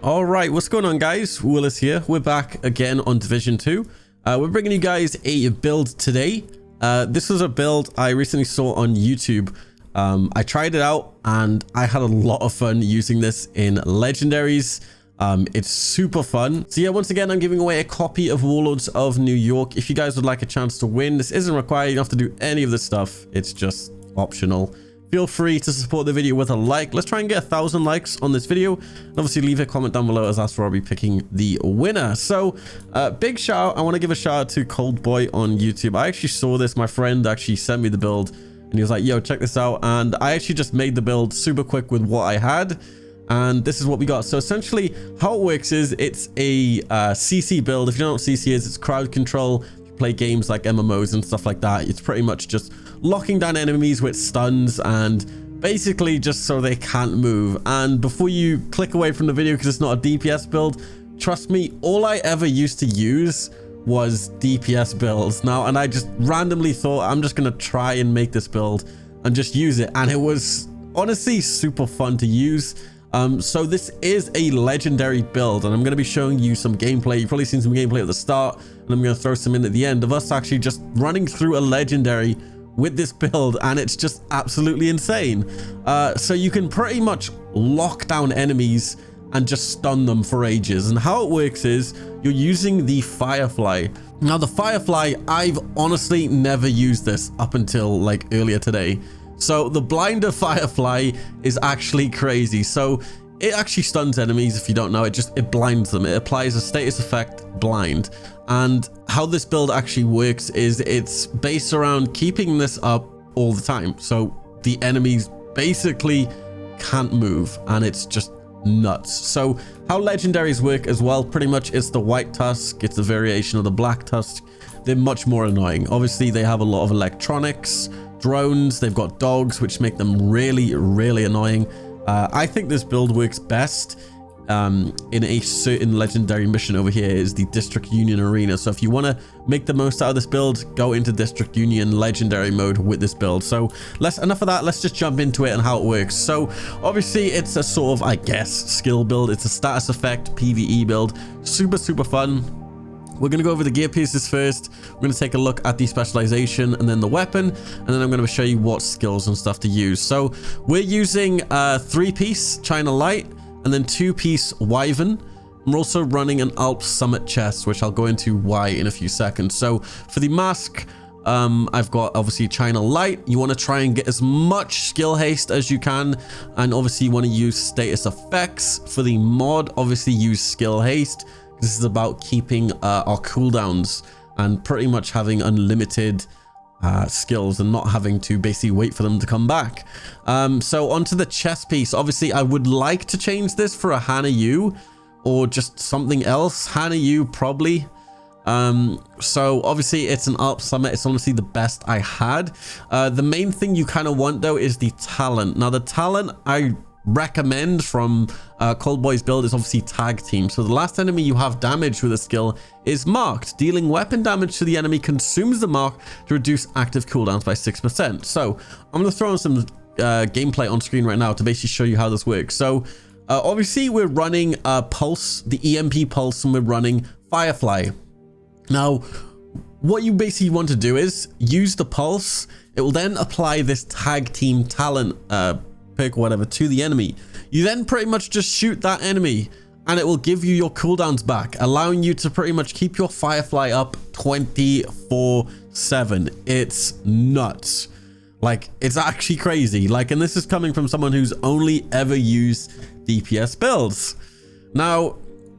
All right, what's going on, guys? Willis here. We're back again on Division 2. We're bringing you guys a build today. This was a build I recently saw on YouTube. I tried it out and I had a lot of fun using this in legendaries. It's super fun. So yeah, once again, I'm giving away a copy of Warlords of New York. If you guys would like a chance to win, this isn't required. You don't have to do any of this stuff. It's just optional. Feel free to support the video with a like. Let's try and get 1,000 likes on this video. And obviously leave a comment down below as that's where I'll be picking the winner. So big shout out. I want to give a shout out to Cold Boy on YouTube. I actually saw this. My friend actually sent me the build and he was like, yo, check this out. And I actually just made the build super quick with what I had. And this is what we got. So essentially how it works is it's a CC build. If you don't know what CC is, it's crowd control. If you play games like MMOs and stuff like that, it's pretty much just locking down enemies with stuns and basically just so they can't move. And before you click away from the video because it's not a DPS build, trust me, all I ever used to use was DPS builds now, and I just randomly thought I'm just gonna try and make this build and just use it, and it was honestly super fun to use. So this is a legendary build and I'm going to be showing you some gameplay. You've probably seen some gameplay at the start and I'm going to throw some in at the end of us actually just running through a legendary with this build, and it's just absolutely insane. So you can pretty much lock down enemies and just stun them for ages. And how it works is you're using the Firefly. Now the Firefly, I've honestly never used this up until like earlier today. So the blinder Firefly is actually crazy. So it actually stuns enemies. If you don't know, it blinds them. It applies a status effect blind. And how this build actually works is it's based around keeping this up all the time. So the enemies basically can't move and it's just nuts. So how legendaries work as well, pretty much it's the white tusk, it's a variation of the black tusk. They're much more annoying. Obviously they have a lot of electronics, drones, they've got dogs, which make them really, really annoying. I think this build works best in a certain legendary mission over here is the District Union Arena. So if you want to make the most out of this build, go into District Union legendary mode with this build. So enough of that, let's just jump into it and how it works. So obviously it's a sort of, I guess, skill build. It's a status effect PvE build. Super fun. We're going to go over the gear pieces first. We're going to take a look at the specialization and then the weapon. And then I'm going to show you what skills and stuff to use. So we're using 3-piece China Light and then 2-piece Wyvern. And we're also running an Alps Summit chest, which I'll go into why in a few seconds. So for the mask, I've got obviously China Light. You want to try and get as much skill haste as you can. And obviously you want to use status effects. For the mod, obviously use skill haste. This is about keeping our cooldowns and pretty much having unlimited skills and not having to basically wait for them to come back. So onto the chest piece. Obviously, I would like to change this for a Hana U or just something else. Hana U probably. So obviously it's an Alp Summit. It's honestly the best I had. The main thing you kind of want though is the talent. Now the talent I recommend from Cold Boy's build is obviously tag team. So the last enemy you have damaged with a skill is marked. Dealing weapon damage to the enemy consumes the mark to reduce active cooldowns by 6%. So I'm going to throw in some gameplay on screen right now to basically show you how this works. So obviously we're running Pulse, the EMP Pulse, and we're running Firefly. Now what you basically want to do is use the Pulse. It will then apply this tag team talent pick or whatever to the enemy. You then pretty much just shoot that enemy and it will give you your cooldowns back, allowing you to pretty much keep your Firefly up 24/7. It's nuts. Like, it's actually crazy. Like, and this is coming from someone who's only ever used DPS builds. Now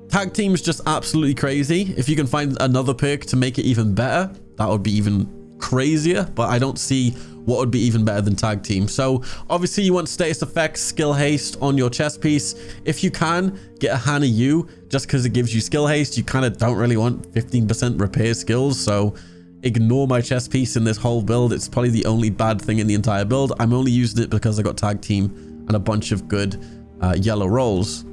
tag team's just absolutely crazy. If you can find another perk to make it even better, that would be even crazier, but I don't see what would be even better than tag team. So obviously you want status effects, skill haste on your chest piece. If you can, get a Hana U just because it gives you skill haste. You kind of don't really want 15% repair skills, so ignore my chest piece in this whole build. It's probably the only bad thing in the entire build. I'm only using it because I got tag team and a bunch of good yellow rolls.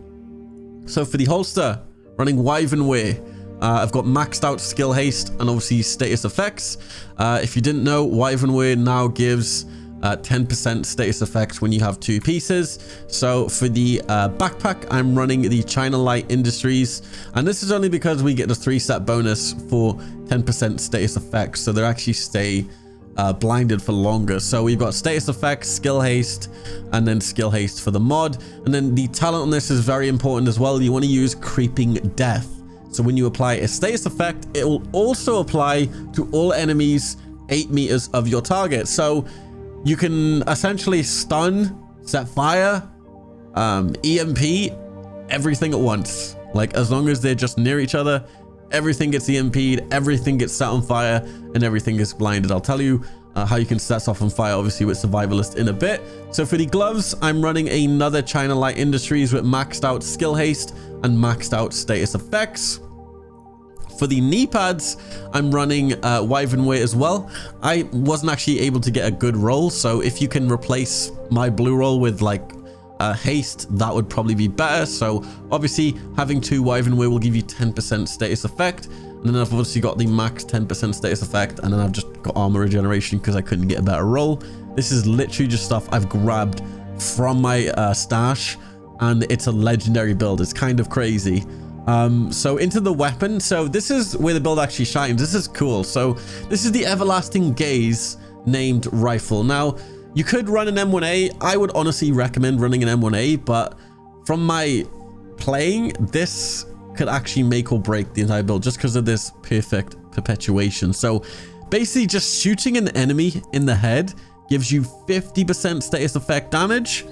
So for the holster, running Wyvern Way. I've got maxed out skill haste and obviously status effects. If you didn't know, Wyvern Way now gives 10% status effects when you have 2 pieces. So for the backpack, I'm running the China Light Industries, and this is only because we get the 3-set bonus for 10% status effects, so they actually stay blinded for longer. So we've got status effects, skill haste, and then skill haste for the mod. And then the talent on this is very important as well. You want to use creeping death. So when you apply a status effect, it will also apply to all enemies 8 meters of your target. So you can essentially stun, set fire, EMP, everything at once. Like, as long as they're just near each other, everything gets EMP'd, everything gets set on fire, and everything gets blinded. I'll tell you how you can set stuff on fire, obviously, with Survivalist in a bit. So for the gloves, I'm running another China Light Industries with maxed out skill haste and maxed out status effects. For the knee pads, I'm running Wyvern Weight as well. I wasn't actually able to get a good roll, so if you can replace my blue roll with like haste, that would probably be better. So obviously having 2 Wyvern Weight will give you 10% status effect, and then I've obviously got the max 10% status effect, and then I've just got armor regeneration because I couldn't get a better roll. This is literally just stuff I've grabbed from my stash, and it's a legendary build. It's kind of crazy. So into the weapon. So this is where the build actually shines. This is cool. So this is the Everlasting Gaze named rifle. Now you could run an M1A. I would honestly recommend running an M1A, but from my playing, this could actually make or break the entire build just because of this perfect perpetuation. So basically just shooting an enemy in the head gives you 50% status effect damage,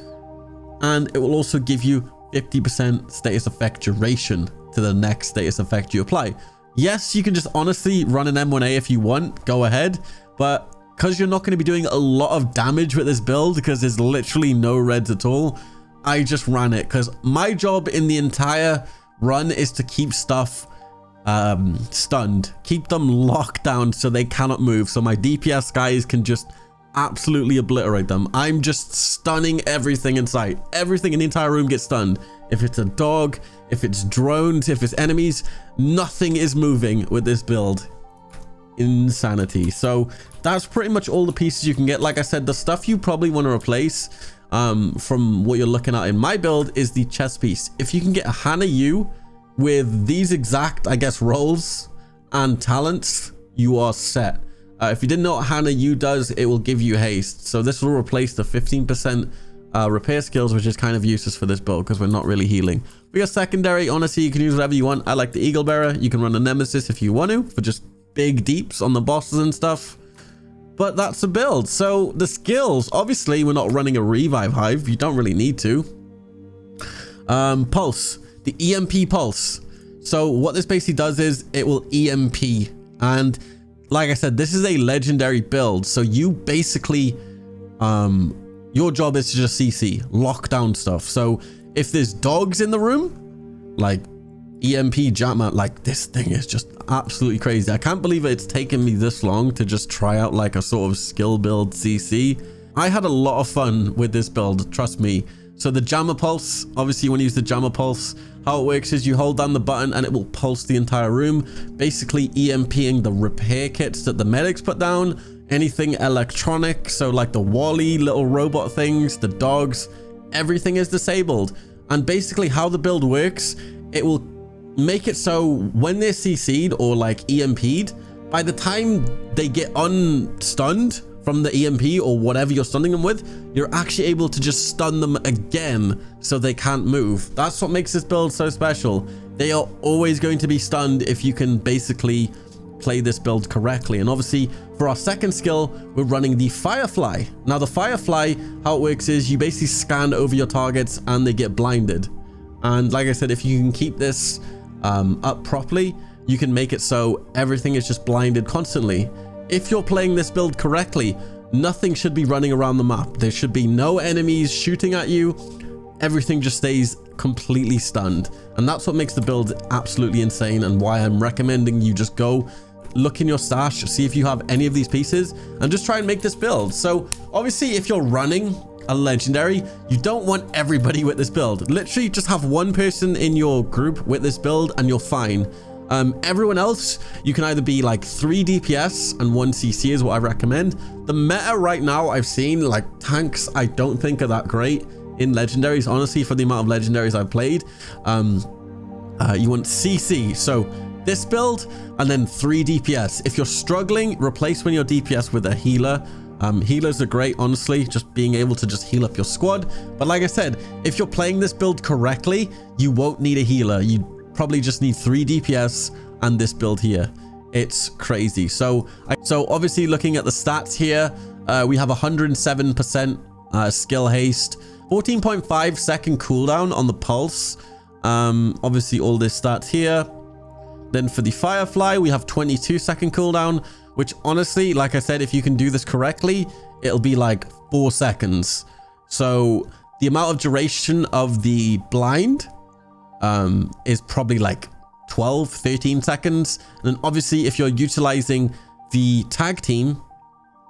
and it will also give you 50% status effect duration to the next status effect you apply. Yes, you can just honestly run an M1A if you want, go ahead, but because you're not going to be doing a lot of damage with this build because there's literally no reds at all, I just ran it because my job in the entire run is to keep stuff stunned, keep them locked down so they cannot move, so my DPS guys can just absolutely obliterate them. I'm just stunning everything in sight. Everything in the entire room gets stunned. If it's a dog, if it's drones, if it's enemies, nothing is moving with this build. Insanity. So that's pretty much all the pieces you can get. Like I said, the stuff you probably want to replace from what you're looking at in my build is the chest piece. If you can get a Hana U with these exact, I guess, rolls and talents, you are set. If you didn't know what Hana U does, it will give you haste. So this will replace the 15% repair skills, which is kind of useless for this build because we're not really healing. For your secondary, honestly, you can use whatever you want. I like the Eagle Bearer. You can run a Nemesis if you want to for just big deeps on the bosses and stuff. But that's a build. So the skills, obviously, we're not running a revive hive. You don't really need to. Pulse, the EMP pulse. So what this basically does is it will EMP, and like I said, this is a legendary build. So you basically, your job is to just CC, lock down stuff. So if there's dogs in the room, like EMP jump out, like this thing is just absolutely crazy. I can't believe it's taken me this long to just try out like a sort of skill build CC. I had a lot of fun with this build, trust me. So the jammer pulse, obviously you want to use the jammer pulse. How it works is you hold down the button and it will pulse the entire room, basically EMPing the repair kits that the medics put down, anything electronic, so like the Wally little robot things, the dogs, everything is disabled. And basically how the build works, it will make it so when they're CC'd or like EMP'd, by the time they get unstunned from the EMP or whatever you're stunning them with, you're actually able to just stun them again so they can't move. That's what makes this build so special. They are always going to be stunned if you can basically play this build correctly. And obviously for our second skill, we're running the Firefly. Now the Firefly, how it works is you basically scan over your targets and they get blinded. And like I said, if you can keep this up properly, you can make it so everything is just blinded constantly. If you're playing this build correctly, nothing should be running around the map. There should be no enemies shooting at you. Everything just stays completely stunned. And that's what makes the build absolutely insane, and why I'm recommending you just go look in your stash, see if you have any of these pieces, and just try and make this build. So obviously if you're running a legendary, you don't want everybody with this build. Literally just have one person in your group with this build and you're fine. Everyone else, you can either be like 3 DPS and 1 CC is what I recommend. The meta right now I've seen, like tanks, I don't think are that great in legendaries, honestly, for the amount of legendaries I've played. You want CC, so this build and then 3 DPS. If you're struggling, replace when you're DPS with a healer. Healers are great, honestly, just being able to just heal up your squad. But like I said, if you're playing this build correctly, you won't need a healer. You probably just need 3 DPS and this build here. It's crazy. So obviously looking at the stats here, we have 107% skill haste, 14.5 second cooldown on the pulse. Obviously all this stats here. Then for the Firefly, we have 22 second cooldown, which honestly, like I said, if you can do this correctly, it'll be like 4 seconds. So the amount of duration of the blind is probably like 12, 13 seconds. And then obviously if you're utilizing the tag team,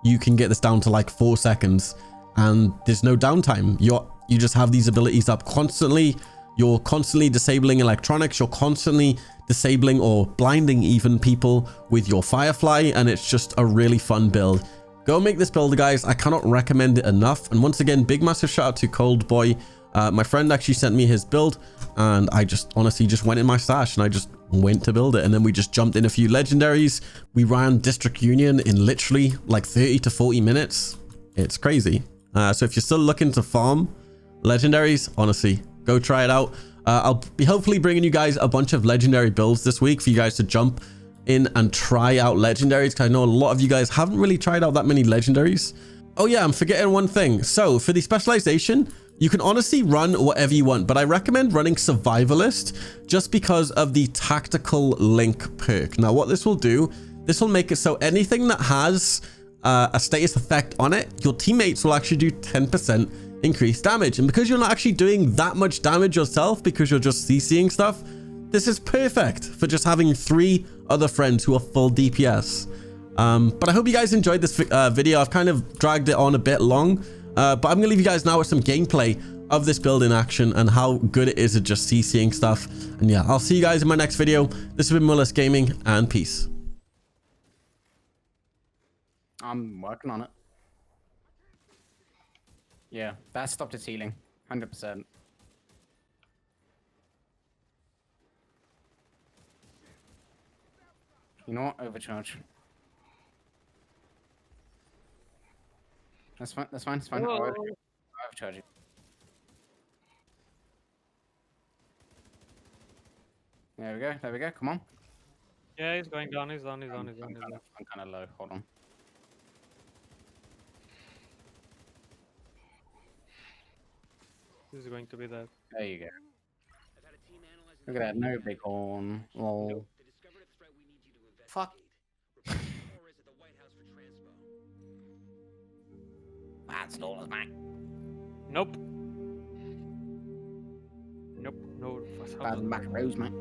you can get this down to like 4 seconds and there's no downtime. You just have these abilities up constantly. You're constantly disabling electronics. You're constantly disabling or blinding even people with your Firefly, and it's just a really fun build. Go make this build, guys. I cannot recommend it enough. And once again, big massive shout out to Cold Boy. My friend actually sent me his build, and I just honestly just went in my stash and I just went to build it. And then we just jumped in a few legendaries. We ran District Union in literally like 30 to 40 minutes. It's crazy. So if you're still looking to farm legendaries, honestly, go try it out. I'll be hopefully bringing you guys a bunch of legendary builds this week for you guys to jump in and try out legendaries, because I know a lot of you guys haven't really tried out that many legendaries. Oh yeah, I'm forgetting one thing. So for the specialization, you can honestly run whatever you want, but I recommend running survivalist just because of the tactical link perk. Now what this will do, this will make it so anything that has a status effect on it, your teammates will actually do 10% increased damage. And because you're not actually doing that much damage yourself, because you're just CCing stuff, this is perfect for just having 3 other friends who are full DPS. But I hope you guys enjoyed this video. I've kind of dragged it on a bit long, but I'm gonna leave you guys now with some gameplay of this build in action and how good it is at just CCing stuff. And yeah, I'll see you guys in my next video. This has been Willis Gaming, and peace. I'm working on it. Yeah, that stopped its healing. 100%. You know what? Overcharge. That's fine. That's fine. It's fine. I'll overcharge you. There we go. There we go. Come on. Yeah, he's going down. He's down. He's down. I'm kind of low. Hold on. This is going to be that. There you go. Look at that. No big horn. Lol. Fuck. That's all, mate. Nope. Nope. No. Bad macros, mate.